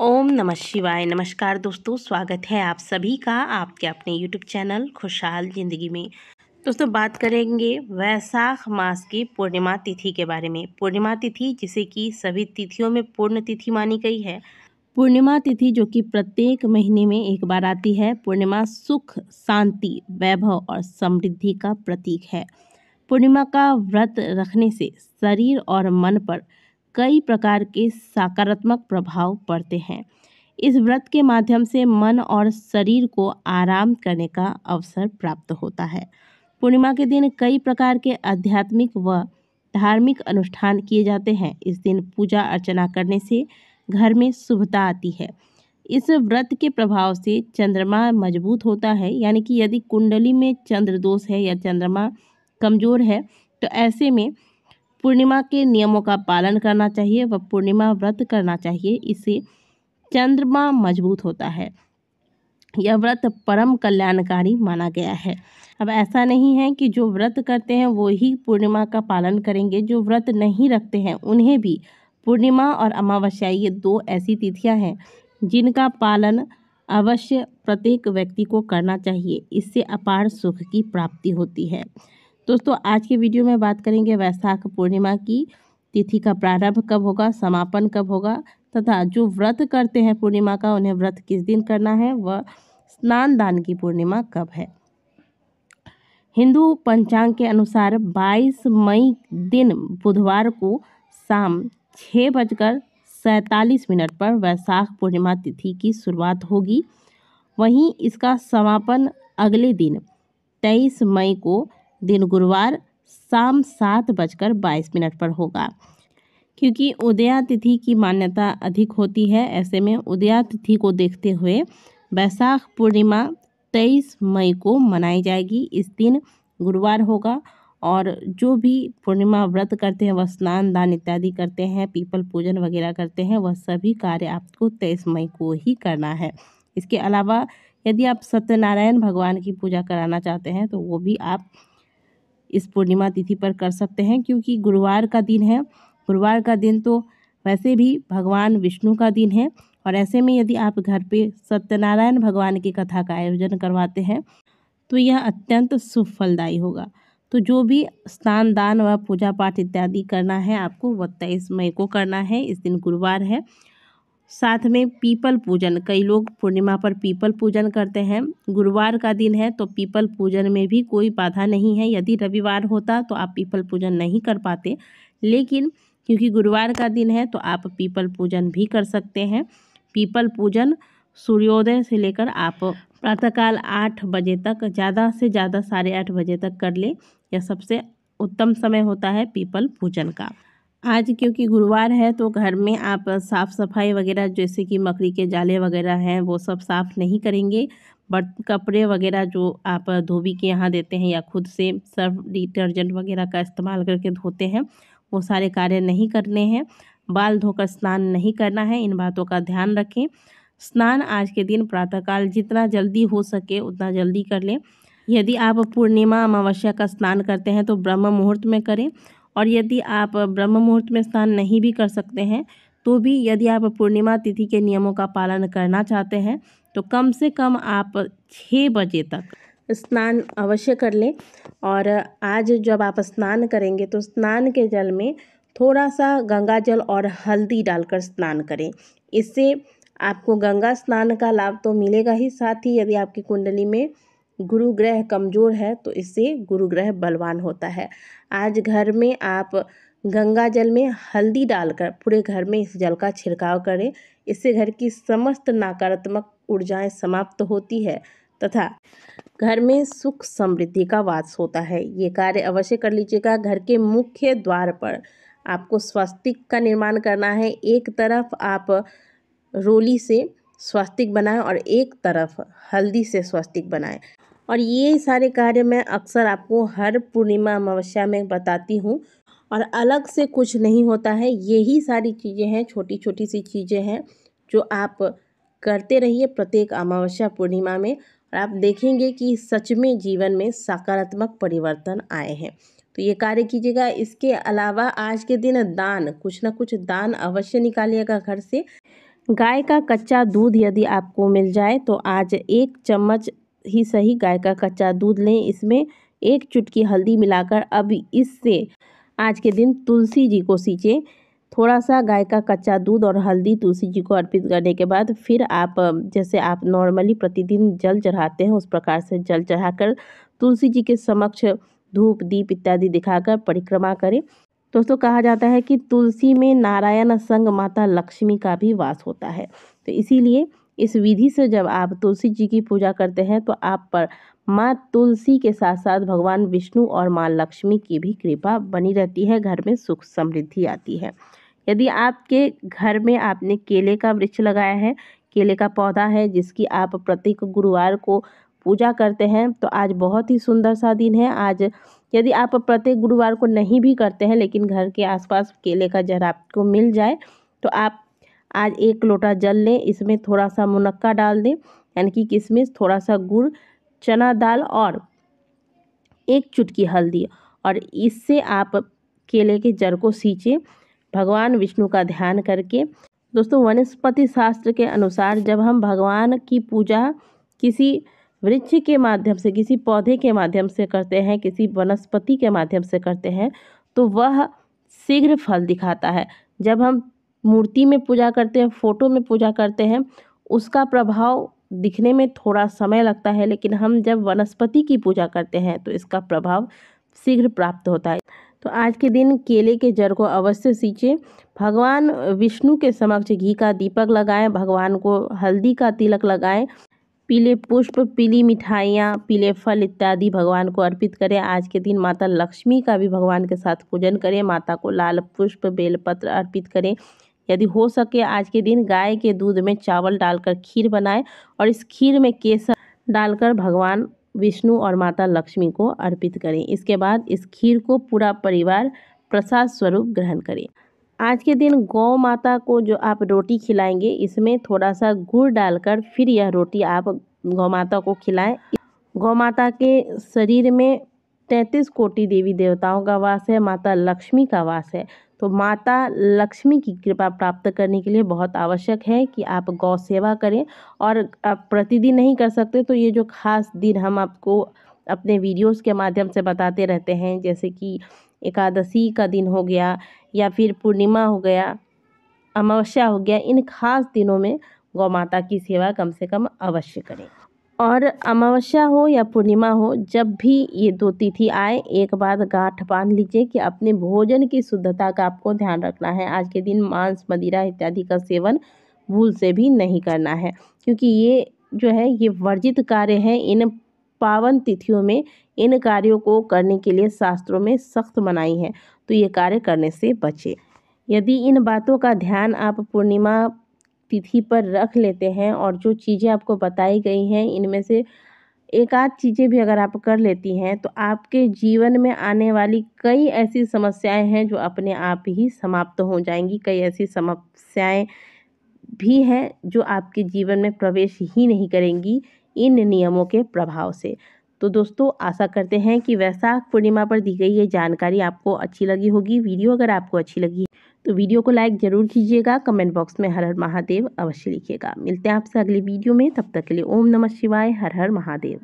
ओम नमः शिवाय। नमस्कार दोस्तों, स्वागत है आप सभी का आपके अपने यूट्यूब चैनल खुशहाल ज़िंदगी में। दोस्तों, बात करेंगे वैशाख मास की पूर्णिमा तिथि के बारे में। पूर्णिमा तिथि जिसे कि सभी तिथियों में पूर्ण तिथि मानी गई है। पूर्णिमा तिथि जो कि प्रत्येक महीने में एक बार आती है। पूर्णिमा सुख, शांति, वैभव और समृद्धि का प्रतीक है। पूर्णिमा का व्रत रखने से शरीर और मन पर कई प्रकार के सकारात्मक प्रभाव पड़ते हैं। इस व्रत के माध्यम से मन और शरीर को आराम करने का अवसर प्राप्त होता है। पूर्णिमा के दिन कई प्रकार के आध्यात्मिक व धार्मिक अनुष्ठान किए जाते हैं। इस दिन पूजा अर्चना करने से घर में शुभता आती है। इस व्रत के प्रभाव से चंद्रमा मजबूत होता है, यानी कि यदि कुंडली में चंद्र दोष है या चंद्रमा कमजोर है तो ऐसे में पूर्णिमा के नियमों का पालन करना चाहिए व पूर्णिमा व्रत करना चाहिए। इससे चंद्रमा मजबूत होता है। यह व्रत परम कल्याणकारी माना गया है। अब ऐसा नहीं है कि जो व्रत करते हैं वो ही पूर्णिमा का पालन करेंगे। जो व्रत नहीं रखते हैं उन्हें भी पूर्णिमा और अमावस्या, ये दो ऐसी तिथियां हैं जिनका पालन अवश्य प्रत्येक व्यक्ति को करना चाहिए। इससे अपार सुख की प्राप्ति होती है। दोस्तों, आज के वीडियो में बात करेंगे वैशाख पूर्णिमा की तिथि का प्रारंभ कब होगा, समापन कब होगा तथा जो व्रत करते हैं पूर्णिमा का उन्हें व्रत किस दिन करना है व स्नान दान की पूर्णिमा कब है। हिंदू पंचांग के अनुसार 22 मई दिन बुधवार को शाम 6:47 पर वैशाख पूर्णिमा तिथि की शुरुआत होगी। वहीं इसका समापन अगले दिन 23 मई को दिन गुरुवार शाम 7:22 पर होगा। क्योंकि उदया तिथि की मान्यता अधिक होती है, ऐसे में उदया तिथि को देखते हुए वैशाख पूर्णिमा 23 मई को मनाई जाएगी। इस दिन गुरुवार होगा और जो भी पूर्णिमा व्रत करते हैं वह स्नान दान इत्यादि करते हैं, पीपल पूजन वगैरह करते हैं, वह सभी कार्य आपको 23 मई को ही करना है। इसके अलावा यदि आप सत्यनारायण भगवान की पूजा कराना चाहते हैं तो वो भी आप इस पूर्णिमा तिथि पर कर सकते हैं, क्योंकि गुरुवार का दिन है। गुरुवार का दिन तो वैसे भी भगवान विष्णु का दिन है और ऐसे में यदि आप घर पे सत्यनारायण भगवान की कथा का आयोजन करवाते हैं तो यह अत्यंत शुभ फलदायी होगा। तो जो भी स्नान दान व पूजा पाठ इत्यादि करना है आपको वह 23 मई को करना है। इस दिन गुरुवार है। साथ में पीपल पूजन, कई लोग पूर्णिमा पर पीपल पूजन करते हैं। गुरुवार का दिन है तो पीपल पूजन में भी कोई बाधा नहीं है। यदि रविवार होता तो आप पीपल पूजन नहीं कर पाते, लेकिन क्योंकि गुरुवार का दिन है तो आप पीपल पूजन भी कर सकते हैं। पीपल पूजन सूर्योदय से लेकर आप प्रातःकाल 8 बजे तक, ज़्यादा से ज़्यादा 8:30 बजे तक कर ले। यह सबसे उत्तम समय होता है पीपल पूजन का। आज क्योंकि गुरुवार है तो घर में आप साफ़ सफाई वगैरह, जैसे कि मकड़ी के जाले वगैरह हैं वो सब साफ़ नहीं करेंगे। बट कपड़े वगैरह जो आप धोबी के यहाँ देते हैं या खुद से सर्फ डिटर्जेंट वगैरह का इस्तेमाल करके धोते हैं, वो सारे कार्य नहीं करने हैं। बाल धोकर स्नान नहीं करना है, इन बातों का ध्यान रखें। स्नान आज के दिन प्रातःकाल जितना जल्दी हो सके उतना जल्दी कर लें। यदि आप पूर्णिमा अमावस्या का स्नान करते हैं तो ब्रह्म मुहूर्त में करें, और यदि आप ब्रह्म मुहूर्त में स्नान नहीं भी कर सकते हैं तो भी यदि आप पूर्णिमा तिथि के नियमों का पालन करना चाहते हैं तो कम से कम आप 6 बजे तक स्नान अवश्य कर लें। और आज जब आप स्नान करेंगे तो स्नान के जल में थोड़ा सा गंगा जल और हल्दी डालकर स्नान करें। इससे आपको गंगा स्नान का लाभ तो मिलेगा ही, साथ ही यदि आपकी कुंडली में गुरु ग्रह कमज़ोर है तो इससे गुरु ग्रह बलवान होता है। आज घर में आप गंगा जल में हल्दी डालकर पूरे घर में इस जल का छिड़काव करें। इससे घर की समस्त नकारात्मक ऊर्जाएं समाप्त होती है तथा घर में सुख समृद्धि का वास होता है। ये कार्य अवश्य कर लीजिएगा। घर के मुख्य द्वार पर आपको स्वस्तिक का निर्माण करना है। एक तरफ आप रोली से स्वस्तिक बनाएं और एक तरफ हल्दी से स्वस्तिक बनाएं। और ये सारे कार्य मैं अक्सर आपको हर पूर्णिमा अमावस्या में बताती हूँ और अलग से कुछ नहीं होता है। यही सारी चीज़ें हैं, छोटी छोटी सी चीज़ें हैं जो आप करते रहिए प्रत्येक अमावस्या पूर्णिमा में, और आप देखेंगे कि सच में जीवन में सकारात्मक परिवर्तन आए हैं। तो ये कार्य कीजिएगा। इसके अलावा आज के दिन दान, कुछ ना कुछ दान अवश्य निकालिएगा घर से। गाय का कच्चा दूध यदि आपको मिल जाए तो आज 1 चम्मच ही सही गाय का कच्चा दूध लें, इसमें 1 चुटकी हल्दी मिलाकर अब इससे आज के दिन तुलसी जी को सींचें। थोड़ा सा गाय का कच्चा दूध और हल्दी तुलसी जी को अर्पित करने के बाद फिर आप जैसे आप नॉर्मली प्रतिदिन जल चढ़ाते हैं उस प्रकार से जल चढ़ाकर तुलसी जी के समक्ष धूप दीप इत्यादि दिखाकर परिक्रमा करें। दोस्तों कहा जाता है कि तुलसी में नारायण संग माता लक्ष्मी का भी वास होता है, तो इसीलिए इस विधि से जब आप तुलसी जी की पूजा करते हैं तो आप पर माँ तुलसी के साथ साथ भगवान विष्णु और माँ लक्ष्मी की भी कृपा बनी रहती है, घर में सुख समृद्धि आती है। यदि आपके घर में आपने केले का वृक्ष लगाया है, केले का पौधा है जिसकी आप प्रत्येक गुरुवार को पूजा करते हैं, तो आज बहुत ही सुंदर सा दिन है। आज यदि आप प्रत्येक गुरुवार को नहीं भी करते हैं लेकिन घर के आसपास केले का जड़ आपको मिल जाए तो आप आज 1 लोटा जल लें, इसमें थोड़ा सा मुनक्का डाल दें यानी कि किशमिश, थोड़ा सा गुड़, चना दाल और 1 चुटकी हल्दी, और इससे आप केले के जड़ को सींचें भगवान विष्णु का ध्यान करके। दोस्तों वनस्पति शास्त्र के अनुसार जब हम भगवान की पूजा किसी वृक्ष के माध्यम से, किसी पौधे के माध्यम से करते हैं, किसी वनस्पति के माध्यम से करते हैं तो वह शीघ्र फल दिखाता है। जब हम मूर्ति में पूजा करते हैं, फोटो में पूजा करते हैं, उसका प्रभाव दिखने में थोड़ा समय लगता है, लेकिन हम जब वनस्पति की पूजा करते हैं तो इसका प्रभाव शीघ्र प्राप्त होता है। तो आज के दिन केले के जड़ को अवश्य सींचें, भगवान विष्णु के समक्ष घी का दीपक लगाएं, भगवान को हल्दी का तिलक लगाएं, पीले पुष्प, पीली मिठाइयाँ, पीले फल इत्यादि भगवान को अर्पित करें। आज के दिन माता लक्ष्मी का भी भगवान के साथ पूजन करें, माता को लाल पुष्प बेलपत्र अर्पित करें। यदि हो सके आज के दिन गाय के दूध में चावल डालकर खीर बनाएं और इस खीर में केसर डालकर भगवान विष्णु और माता लक्ष्मी को अर्पित करें। इसके बाद इस खीर को पूरा परिवार प्रसाद स्वरूप ग्रहण करें। आज के दिन गौ माता को जो आप रोटी खिलाएंगे इसमें थोड़ा सा गुड़ डालकर फिर यह रोटी आप गौ माता को खिलाएं। गौ माता के शरीर में 33 कोटि देवी देवताओं का वास है, माता लक्ष्मी का वास है, तो माता लक्ष्मी की कृपा प्राप्त करने के लिए बहुत आवश्यक है कि आप गौ सेवा करें। और आप प्रतिदिन नहीं कर सकते तो ये जो खास दिन हम आपको अपने वीडियोस के माध्यम से बताते रहते हैं, जैसे कि एकादशी का दिन हो गया या फिर पूर्णिमा हो गया, अमावस्या हो गया, इन खास दिनों में गौ माता की सेवा कम से कम अवश्य करें। और अमावस्या हो या पूर्णिमा हो, जब भी ये 2 तिथि आए एक बात गांठ बांध लीजिए कि अपने भोजन की शुद्धता का आपको ध्यान रखना है। आज के दिन मांस, मदिरा इत्यादि का सेवन भूल से भी नहीं करना है, क्योंकि ये जो है ये वर्जित कार्य है। इन पावन तिथियों में इन कार्यों को करने के लिए शास्त्रों में सख्त मनाही है, तो ये कार्य करने से बचें। यदि इन बातों का ध्यान आप पूर्णिमा तिथि पर रख लेते हैं और जो चीज़ें आपको बताई गई हैं इनमें से एक आध चीज़ें भी अगर आप कर लेती हैं तो आपके जीवन में आने वाली कई ऐसी समस्याएं हैं जो अपने आप ही समाप्त हो जाएंगी। कई ऐसी समस्याएं भी हैं जो आपके जीवन में प्रवेश ही नहीं करेंगी इन नियमों के प्रभाव से। तो दोस्तों आशा करते हैं कि वैशाख पूर्णिमा पर दी गई ये जानकारी आपको अच्छी लगी होगी। वीडियो अगर आपको अच्छी लगी तो वीडियो को लाइक ज़रूर कीजिएगा, कमेंट बॉक्स में हर हर महादेव अवश्य लिखिएगा। मिलते हैं आपसे अगली वीडियो में, तब तक के लिए ओम नमः शिवाय, हर हर महादेव।